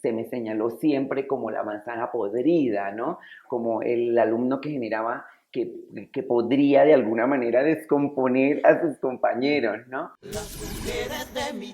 se me señaló siempre como la manzana podrida, ¿no? Como el alumno que generaba, que podría de alguna manera descomponer a sus compañeros, ¿no? Las mujeres de mi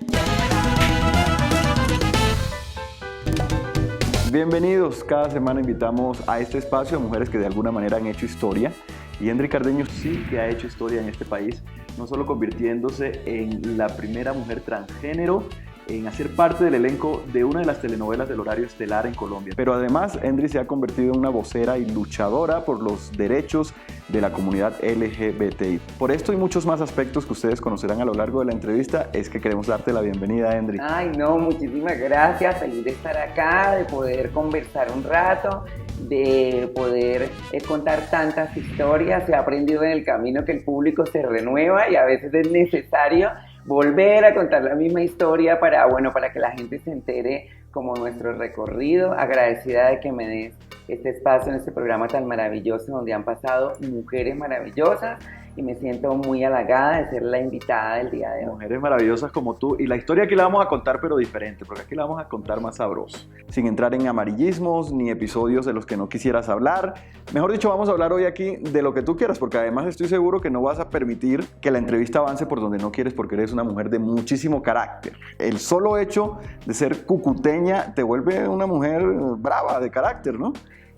Bienvenidos, cada semana invitamos a este espacio a mujeres que de alguna manera han hecho historia y Endry Cardeño sí que ha hecho historia en este país, no solo convirtiéndose en la primera mujer transgénero en hacer parte del elenco de una de las telenovelas del horario estelar en Colombia, pero además Endry se ha convertido en una vocera y luchadora por los derechos de la comunidad LGBTI. Por esto y muchos más aspectos que ustedes conocerán a lo largo de la entrevista es que queremos darte la bienvenida, Endry. Ay, no, muchísimas gracias, feliz de estar acá, de poder conversar un rato, de poder contar tantas historias. He aprendido en el camino que el público se renueva y a veces es necesario volver a contar la misma historia para que la gente se entere como nuestro recorrido. Agradecida de que me des este espacio en este programa tan maravilloso donde han pasado mujeres maravillosas y me siento muy halagada de ser la invitada del día de hoy. Mujeres maravillosas como tú, y la historia aquí la vamos a contar pero diferente, porque aquí la vamos a contar más sabroso, sin entrar en amarillismos ni episodios de los que no quisieras hablar. Mejor dicho, vamos a hablar hoy aquí de lo que tú quieras, porque además estoy seguro que no vas a permitir que la entrevista avance por donde no quieres, porque eres una mujer de muchísimo carácter. El solo hecho de ser cucuteña te vuelve una mujer brava, de carácter, ¿no?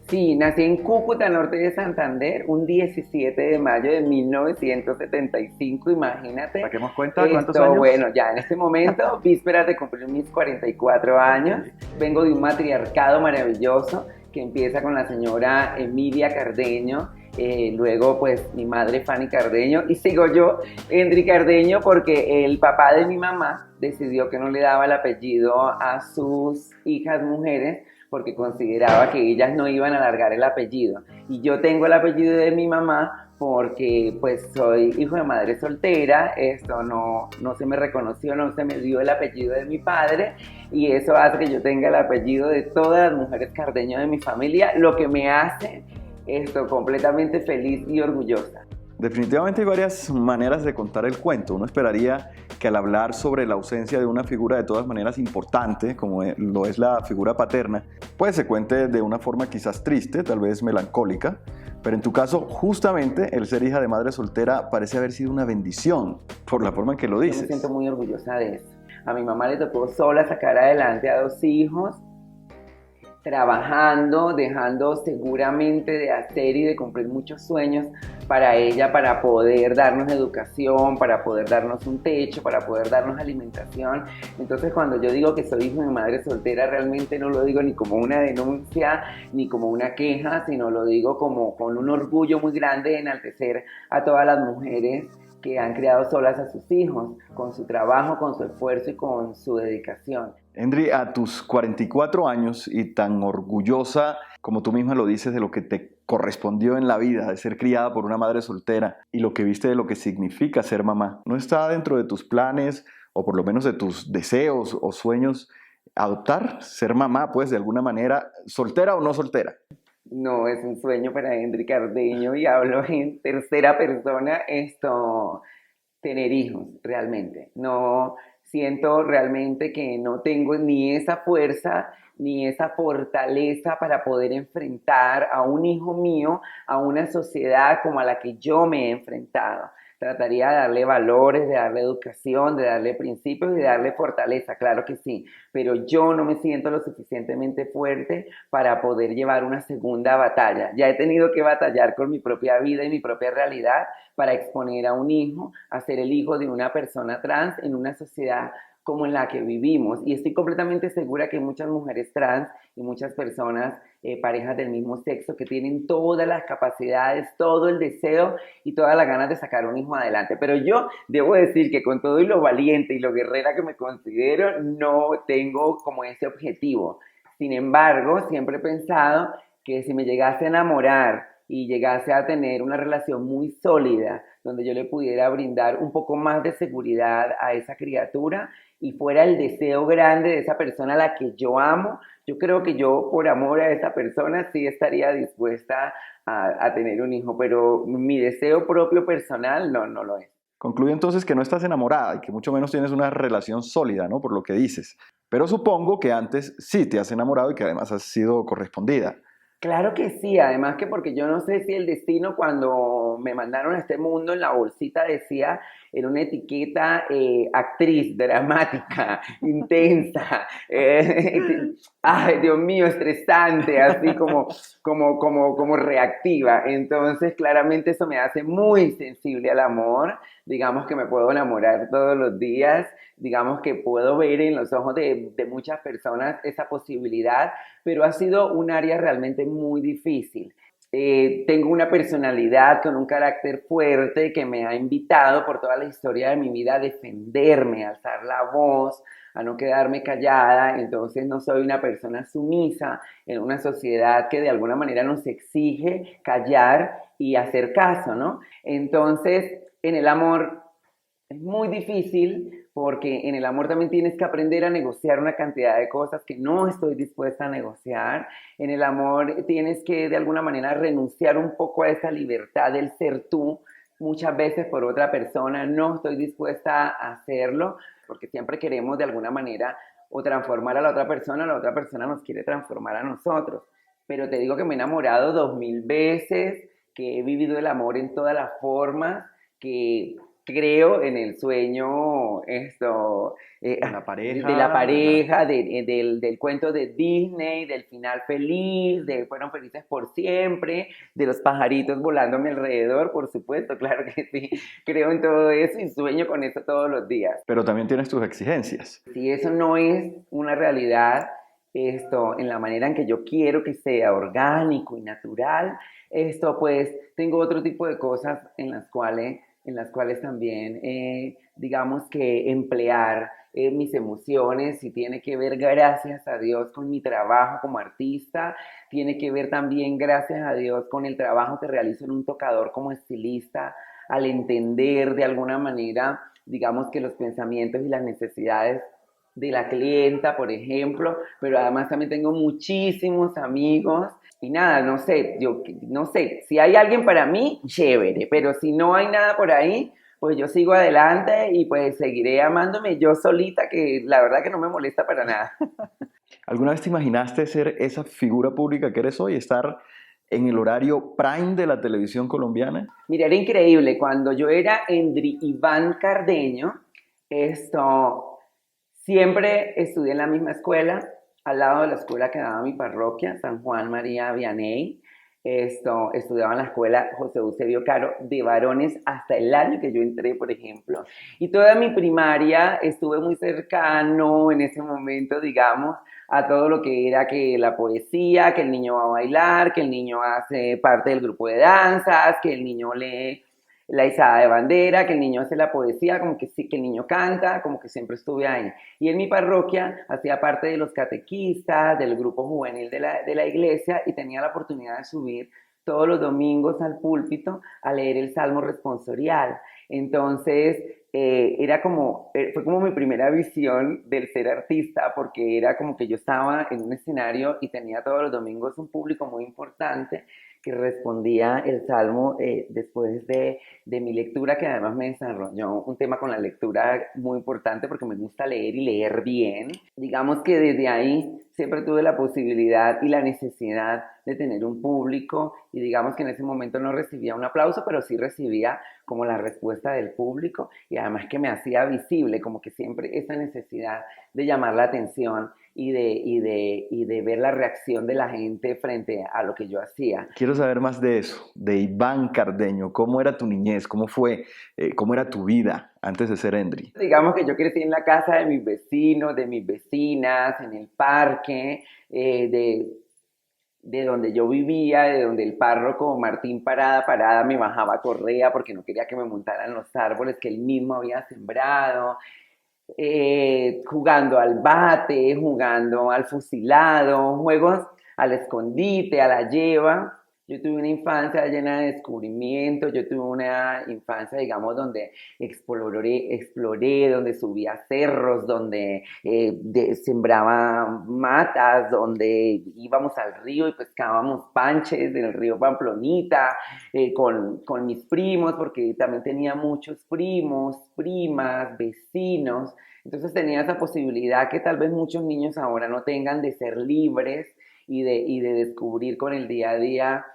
Sí, nací en Cúcuta, norte de Santander, un 17 de mayo de 1975, imagínate. ¿Saquemos cuenta? ¿Cuántos años? Bueno, ya en este momento, vísperas de cumplir mis 44 años, vengo de un matriarcado maravilloso que empieza con la señora Emilia Cardeño, luego pues mi madre Fanny Cardeño y sigo yo, Endry Cardeño, porque el papá de mi mamá decidió que no le daba el apellido a sus hijas mujeres porque consideraba que ellas no iban a alargar el apellido. Y yo tengo el apellido de mi mamá porque pues soy hijo de madre soltera, esto no se me reconoció, no se me dio el apellido de mi padre y eso hace que yo tenga el apellido de todas las mujeres Cardeño de mi familia, lo que me hace esto completamente feliz y orgullosa. Definitivamente hay varias maneras de contar el cuento. Uno esperaría que al hablar sobre la ausencia de una figura de todas maneras importante, como lo es la figura paterna, pues se cuente de una forma quizás triste, tal vez melancólica, pero en tu caso, justamente, el ser hija de madre soltera parece haber sido una bendición, por la forma en que lo dices. Yo me siento muy orgullosa de eso. A mi mamá le tocó sola sacar adelante a 2 hijos, trabajando, dejando seguramente de hacer y de cumplir muchos sueños para ella, para poder darnos educación, para poder darnos un techo, para poder darnos alimentación. Entonces cuando yo digo que soy hijo de madre soltera, realmente no lo digo ni como una denuncia, ni como una queja, sino lo digo como con un orgullo muy grande de enaltecer a todas las mujeres que han criado solas a sus hijos, con su trabajo, con su esfuerzo y con su dedicación. Endry, a tus 44 años y tan orgullosa, como tú misma lo dices, de lo que te correspondió en la vida, de ser criada por una madre soltera y lo que viste de lo que significa ser mamá, ¿no está dentro de tus planes o por lo menos de tus deseos o sueños adoptar, ser mamá, pues de alguna manera, soltera o no soltera? No, es un sueño para Endry Cardeño y hablo en tercera persona, tener hijos, realmente. No siento realmente que no tengo ni esa fuerza ni esa fortaleza para poder enfrentar a un hijo mío, a una sociedad como a la que yo me he enfrentado. Trataría de darle valores, de darle educación, de darle principios y de darle fortaleza, claro que sí, pero yo no me siento lo suficientemente fuerte para poder llevar una segunda batalla. Ya he tenido que batallar con mi propia vida y mi propia realidad para exponer a un hijo, a ser el hijo de una persona trans en una sociedad como en la que vivimos. Y estoy completamente segura que hay muchas mujeres trans y muchas personas, parejas del mismo sexo, que tienen todas las capacidades, todo el deseo y todas las ganas de sacar un hijo adelante. Pero yo debo decir que con todo y lo valiente y lo guerrera que me considero, no tengo como ese objetivo. Sin embargo, siempre he pensado que si me llegase a enamorar y llegase a tener una relación muy sólida, donde yo le pudiera brindar un poco más de seguridad a esa criatura y fuera el deseo grande de esa persona a la que yo amo, yo creo que yo por amor a esa persona sí estaría dispuesta a tener un hijo, pero mi deseo propio personal no lo es. Concluyo entonces que no estás enamorada y que mucho menos tienes una relación sólida, ¿no? Por lo que dices. Pero supongo que antes sí te has enamorado y que además has sido correspondida. Claro que sí, además que porque yo no sé si el destino cuando me mandaron a este mundo en la bolsita decía en una etiqueta actriz, dramática, intensa, ay Dios mío, estresante, así como reactiva. Entonces claramente eso me hace muy sensible al amor, digamos que me puedo enamorar todos los días, digamos que puedo ver en los ojos de muchas personas esa posibilidad, pero ha sido un área realmente muy difícil. Tengo una personalidad con un carácter fuerte que me ha invitado por toda la historia de mi vida a defenderme, a alzar la voz, a no quedarme callada. Entonces no soy una persona sumisa en una sociedad que de alguna manera nos exige callar y hacer caso, ¿no? Entonces, en el amor es muy difícil porque en el amor también tienes que aprender a negociar una cantidad de cosas que no estoy dispuesta a negociar. En el amor tienes que de alguna manera renunciar un poco a esa libertad del ser tú, muchas veces por otra persona. No estoy dispuesta a hacerlo porque siempre queremos de alguna manera o transformar a la otra persona nos quiere transformar a nosotros. Pero te digo que me he enamorado 2000 veces, que he vivido el amor en todas las formas, que creo en el sueño De la de la pareja, ¿verdad? pareja, del cuento de Disney, del final feliz, de fueron felices por siempre, de los pajaritos volando a mi alrededor, por supuesto, claro que sí, creo en todo eso y sueño con eso todos los días. Pero también tienes tus exigencias. Si eso no es una realidad, en la manera en que yo quiero que sea orgánico y natural, pues tengo otro tipo de cosas en las cuales también, digamos que emplear mis emociones y tiene que ver, gracias a Dios, con mi trabajo como artista, tiene que ver también, gracias a Dios, con el trabajo que realizo en un tocador como estilista, al entender de alguna manera, digamos que los pensamientos y las necesidades de la clienta, por ejemplo, pero además también tengo muchísimos amigos y nada, no sé, yo no sé, si hay alguien para mí, chévere, pero si no hay nada por ahí, pues yo sigo adelante y pues seguiré amándome yo solita, que la verdad que no me molesta para nada. ¿Alguna vez te imaginaste ser esa figura pública que eres hoy, estar en el horario prime de la televisión colombiana? Mira, era increíble, cuando yo era Endri Iván Cardeño, siempre estudié en la misma escuela, al lado de la escuela que daba mi parroquia, San Juan María Vianney. Estudiaba en la escuela José Eusebio Caro de varones hasta el año que yo entré, por ejemplo. Y toda mi primaria estuve muy cercano en ese momento, digamos, a todo lo que era que la poesía, que el niño va a bailar, que el niño hace parte del grupo de danzas, que el niño lee la izada de bandera, que el niño hace la poesía, como que sí, que el niño canta, como que siempre estuve ahí. Y en mi parroquia hacía parte de los catequistas, del grupo juvenil de la iglesia y tenía la oportunidad de subir todos los domingos al púlpito a leer el Salmo responsorial. Entonces, fue como mi primera visión del ser artista, porque era como que yo estaba en un escenario y tenía todos los domingos un público muy importante que respondía el salmo después de mi lectura, que además me desarrolló un tema con la lectura muy importante porque me gusta leer y leer bien. Digamos que desde ahí siempre tuve la posibilidad y la necesidad de tener un público y digamos que en ese momento no recibía un aplauso, pero sí recibía como la respuesta del público y además que me hacía visible, como que siempre esa necesidad de llamar la atención y de ver la reacción de la gente frente a lo que yo hacía. Quiero saber más de eso, de Iván Cardeño. ¿Cómo era tu niñez? ¿Cómo fue? ¿Cómo era tu vida antes de ser Endri? Digamos que yo crecí en la casa de mis vecinos, de mis vecinas, en el parque, de donde yo vivía, de donde el párroco Martín Parada me bajaba correa porque no quería que me montaran los árboles que él mismo había sembrado, jugando al bate, jugando al fusilado, juegos al escondite, a la lleva. Yo tuve una infancia llena de descubrimientos, yo tuve una infancia, digamos, donde exploré, donde subía cerros, donde sembraba matas, donde íbamos al río y pescábamos panches en el río Pamplonita, con mis primos, porque también tenía muchos primos, primas, vecinos. Entonces tenía esa posibilidad que tal vez muchos niños ahora no tengan, de ser libres y de descubrir con el día a día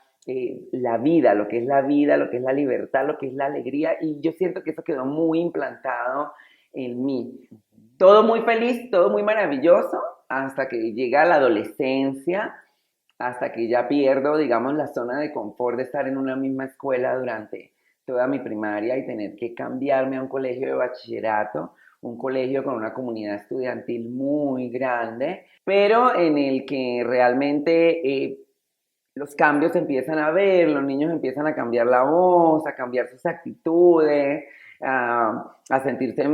la vida, lo que es la vida, lo que es la libertad, lo que es la alegría, y yo siento que eso quedó muy implantado en mí. Todo muy feliz, todo muy maravilloso, hasta que llega la adolescencia, hasta que ya pierdo, digamos, la zona de confort de estar en una misma escuela durante toda mi primaria y tener que cambiarme a un colegio de bachillerato, un colegio con una comunidad estudiantil muy grande, pero en el que realmente los cambios se empiezan a ver, los niños empiezan a cambiar la voz, a cambiar sus actitudes, a sentirse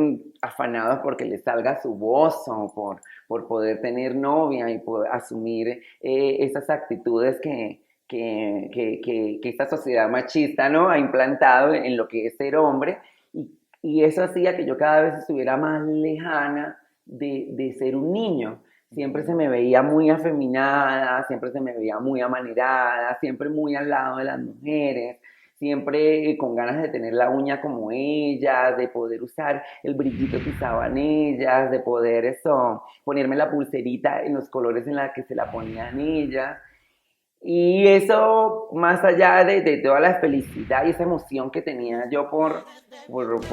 afanados porque les salga su voz o por poder tener novia y poder asumir esas actitudes que esta sociedad machista, ¿no?, ha implantado en lo que es ser hombre, y eso hacía que yo cada vez estuviera más lejana de ser un niño. Siempre se me veía muy afeminada, siempre se me veía muy amanerada, siempre muy al lado de las mujeres, siempre con ganas de tener la uña como ellas, de poder usar el brillito que usaban ellas, de poder ponerme la pulserita en los colores en los que se la ponían ellas. Y eso, más allá de toda la felicidad y esa emoción que tenía yo por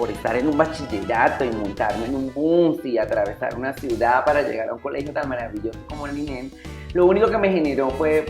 estar en un bachillerato y montarme en un bus y atravesar una ciudad para llegar a un colegio tan maravilloso como el INEM, lo único que me generó fue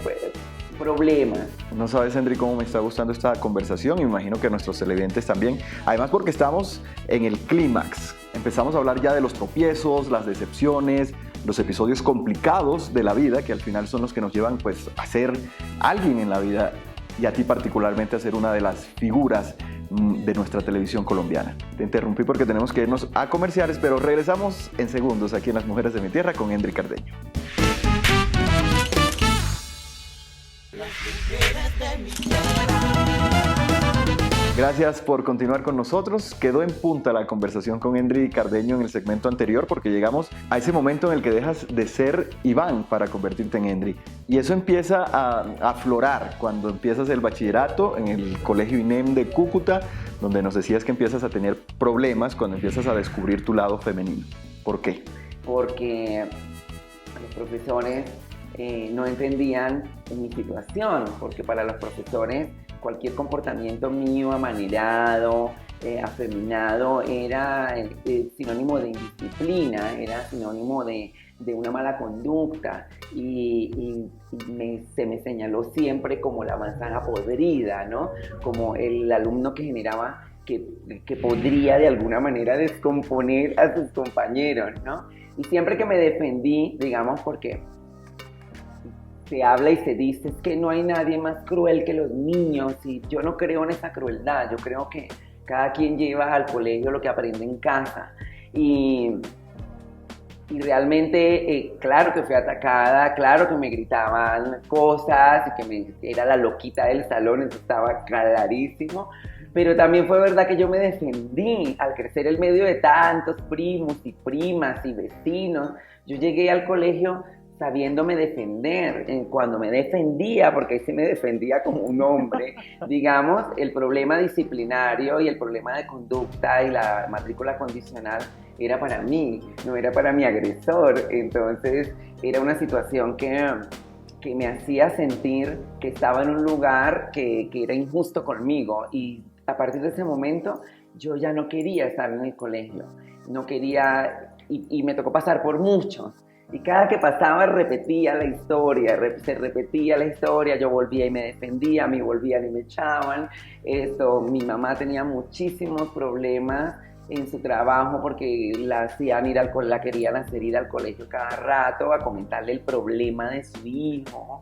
problemas. No sabes, Henry, cómo me está gustando esta conversación, y me imagino que a nuestros televidentes también. Además, porque estamos en el clímax. Empezamos a hablar ya de los tropiezos, las decepciones, los episodios complicados de la vida, que al final son los que nos llevan, pues, a ser alguien en la vida, y a ti particularmente a ser una de las figuras de nuestra televisión colombiana. Te interrumpí porque tenemos que irnos a comerciales, pero regresamos en segundos aquí en Las Mujeres de mi Tierra con Henry Cardeño. Gracias por continuar con nosotros. Quedó en punta la conversación con Henry Cardeño en el segmento anterior, porque llegamos a ese momento en el que dejas de ser Iván para convertirte en Henry. Y eso empieza a aflorar cuando empiezas el bachillerato en el Colegio INEM de Cúcuta, donde nos decías que empiezas a tener problemas cuando empiezas a descubrir tu lado femenino. ¿Por qué? Porque los profesores no entendían mi situación, porque para los profesores cualquier comportamiento mío amanerado, afeminado, era sinónimo de indisciplina, era sinónimo de una mala conducta, y se me señaló siempre como la manzana podrida, ¿no? Como el alumno que generaba, que podría de alguna manera descomponer a sus compañeros, ¿no? Y siempre que me defendí, digamos, porque se habla y se dice es que no hay nadie más cruel que los niños, y yo no creo en esa crueldad. Yo creo que cada quien lleva al colegio lo que aprende en casa, y realmente, claro que fui atacada, claro que me gritaban cosas y que era la loquita del salón, eso estaba clarísimo, pero también fue verdad que yo me defendí al crecer en medio de tantos primos y primas y vecinos. Yo llegué al colegio sabiéndome defender, cuando me defendía, porque ahí sí me defendía como un hombre, digamos, el problema disciplinario y el problema de conducta y la matrícula condicional era para mí, no era para mi agresor. Entonces era una situación que me hacía sentir que estaba en un lugar que era injusto conmigo, y a partir de ese momento yo ya no quería estar en el colegio, no quería, y me tocó pasar por muchos. Y cada que pasaba repetía la historia, se repetía la historia, yo volvía y me defendía, me volvían y me echaban. Mi mamá tenía muchísimos problemas en su trabajo porque la querían hacer ir al colegio cada rato a comentarle el problema de su hijo.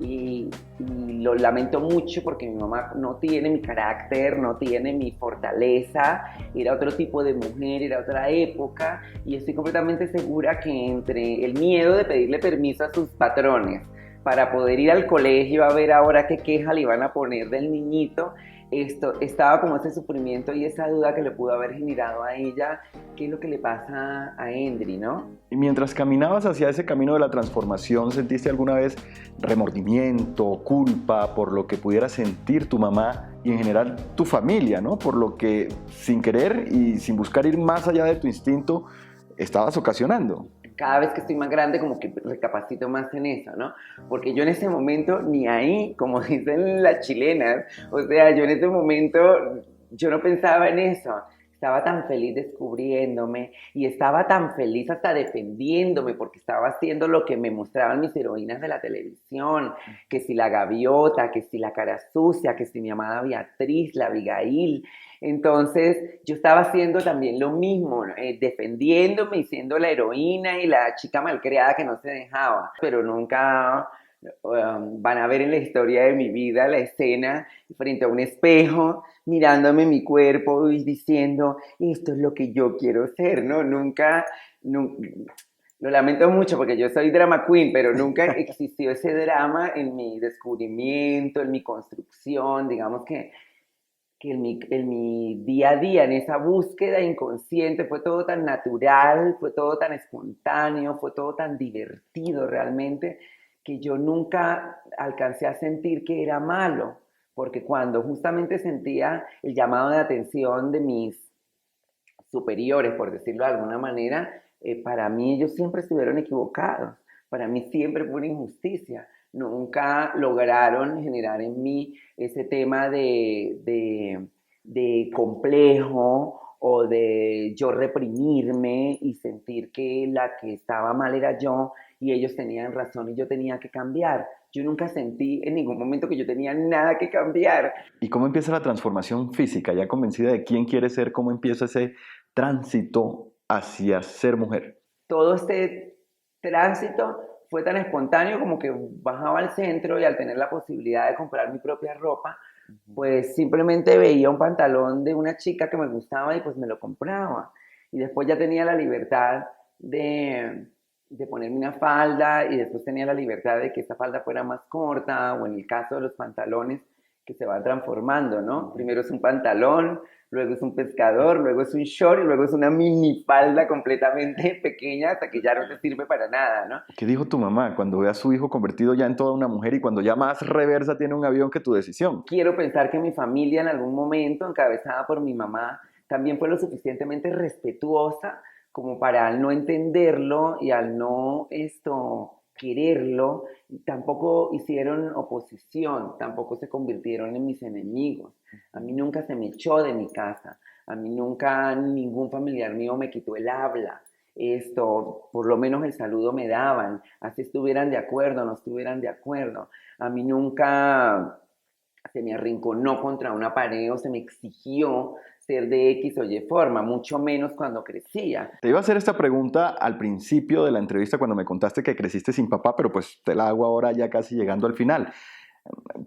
Y lo lamento mucho porque mi mamá no tiene mi carácter, no tiene mi fortaleza, era otro tipo de mujer, era otra época, y estoy completamente segura que entre el miedo de pedirle permiso a sus patrones para poder ir al colegio a ver ahora qué queja le iban a poner del niñito. Estaba como ese sufrimiento y esa duda que le pudo haber generado a ella, qué es lo que le pasa a Endri, ¿no? Y mientras caminabas hacia ese camino de la transformación, ¿sentiste alguna vez remordimiento, culpa por lo que pudiera sentir tu mamá y en general tu familia, ¿no? Por lo que sin querer y sin buscar ir más allá de tu instinto estabas ocasionando. Cada vez que estoy más grande como que recapacito más en eso, ¿no? Porque yo en ese momento ni ahí, como dicen las chilenas, o sea, yo en ese momento, yo no pensaba en eso. Estaba tan feliz descubriéndome y estaba tan feliz hasta defendiéndome porque estaba haciendo lo que me mostraban mis heroínas de la televisión, que si la gaviota, que si la cara sucia, que si mi amada Beatriz, la Abigail. Entonces yo estaba haciendo también lo mismo, defendiéndome y siendo la heroína y la chica malcriada que no se dejaba, pero nunca van a ver en la historia de mi vida la escena frente a un espejo, mirándome mi cuerpo y diciendo, esto es lo que yo quiero ser, ¿no? Nunca, lo lamento mucho porque yo soy drama queen, pero nunca existió ese drama en mi descubrimiento, en mi construcción, digamos que en mi día a día, en esa búsqueda inconsciente, fue todo tan natural, fue todo tan espontáneo, fue todo tan divertido realmente, que yo nunca alcancé a sentir que era malo, porque cuando justamente sentía el llamado de atención de mis superiores, por decirlo de alguna manera, para mí ellos siempre estuvieron equivocados, para mí siempre fue una injusticia. Nunca lograron generar en mí ese tema de complejo o de yo reprimirme y sentir que la que estaba mal era yo y ellos tenían razón y yo tenía que cambiar. Yo nunca sentí en ningún momento que yo tenía nada que cambiar. ¿Y cómo empieza la transformación física? Ya convencida de quién quiere ser, ¿cómo empieza ese tránsito hacia ser mujer? Todo este tránsito fue tan espontáneo como que bajaba al centro y al tener la posibilidad de comprar mi propia ropa, pues simplemente veía un pantalón de una chica que me gustaba y pues me lo compraba. Y después ya tenía la libertad de ponerme una falda y después tenía la libertad de que esa falda fuera más corta o en el caso de los pantalones que se van transformando, ¿no? Primero es un pantalón, luego es un pescador, luego es un short y luego es una minifalda completamente pequeña hasta que ya no te sirve para nada, ¿no? ¿Qué dijo tu mamá cuando ve a su hijo convertido ya en toda una mujer y cuando ya más reversa tiene un avión que tu decisión? Quiero pensar que mi familia en algún momento, encabezada por mi mamá, también fue lo suficientemente respetuosa como para al no entenderlo y al no quererlo, tampoco hicieron oposición, tampoco se convirtieron en mis enemigos. A mí nunca se me echó de mi casa, a mí nunca ningún familiar mío me quitó el habla. Por lo menos el saludo me daban, así estuvieran de acuerdo o no estuvieran de acuerdo. A mí nunca se me arrinconó contra una pared o se me exigió ser de X o Y forma, mucho menos cuando crecía. Te iba a hacer esta pregunta al principio de la entrevista cuando me contaste que creciste sin papá, pero pues te la hago ahora ya casi llegando al final.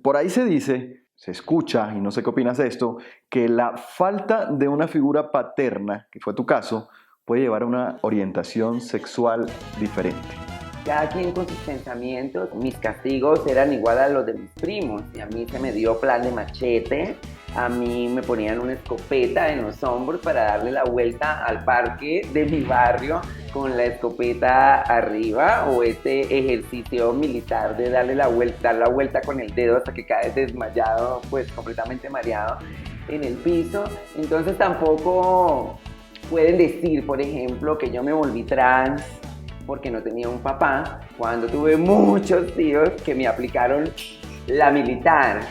Por ahí se dice, se escucha, y no sé qué opinas de esto, que la falta de una figura paterna, que fue tu caso, puede llevar a una orientación sexual diferente. Cada quien con sus pensamientos, mis castigos eran igual a los de mis primos, y a mí se me dio plan de machete, a mí me ponían una escopeta en los hombros para darle la vuelta al parque de mi barrio con la escopeta arriba, o este ejercicio militar de dar la vuelta con el dedo hasta que caes desmayado, pues completamente mareado en el piso. Entonces tampoco pueden decir, por ejemplo, que yo me volví trans porque no tenía un papá, cuando tuve muchos tíos que me aplicaron la militar.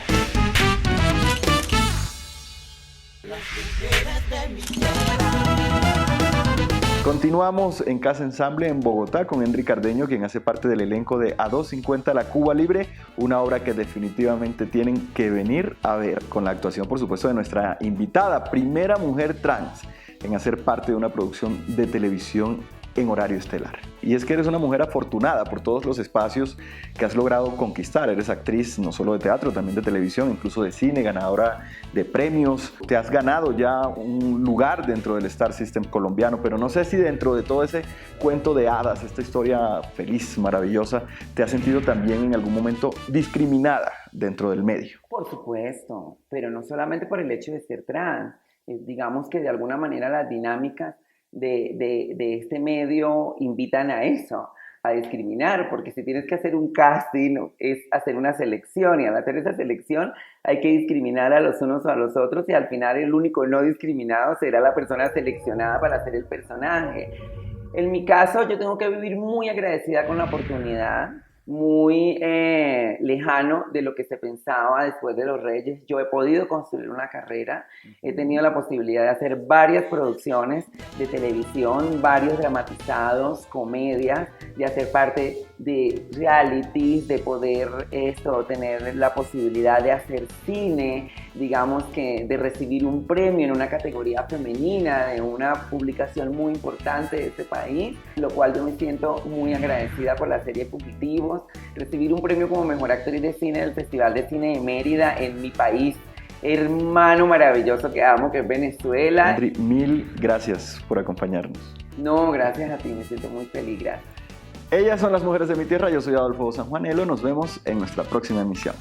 Continuamos en Casa Ensamble en Bogotá con Endri Cardeño, quien hace parte del elenco de A 250 La Cuba Libre, una obra que definitivamente tienen que venir a ver, con la actuación por supuesto de nuestra invitada, primera mujer trans en hacer parte de una producción de televisión en horario estelar. Y es que eres una mujer afortunada por todos los espacios que has logrado conquistar. Eres actriz no solo de teatro, también de televisión, incluso de cine, ganadora de premios. Te has ganado ya un lugar dentro del Star System colombiano, pero no sé si dentro de todo ese cuento de hadas, esta historia feliz, maravillosa, te has sentido también en algún momento discriminada dentro del medio. Por supuesto, pero no solamente por el hecho de ser trans. Digamos que de alguna manera las dinámicas de este medio invitan a eso, a discriminar, porque si tienes que hacer un casting es hacer una selección, y al hacer esa selección hay que discriminar a los unos o a los otros, y al final el único no discriminado será la persona seleccionada para hacer el personaje. En mi caso, yo tengo que vivir muy agradecida con la oportunidad, muy lejano de lo que se pensaba después de Los Reyes. Yo he podido construir una carrera, he tenido la posibilidad de hacer varias producciones de televisión, varios dramatizados, comedias, de hacer parte de realities, de poder tener la posibilidad de hacer cine, digamos que de recibir un premio en una categoría femenina de una publicación muy importante de este país, lo cual yo me siento muy agradecida por la serie Fugitivos, recibir un premio como mejor actriz de cine del Festival de Cine de Mérida en mi país, hermano maravilloso que amo, que es Venezuela. Andri, mil gracias por acompañarnos. No, gracias a ti, me siento muy feliz, gracias. Ellas son las mujeres de mi tierra, yo soy Adolfo Sanjuanelo, nos vemos en nuestra próxima emisión.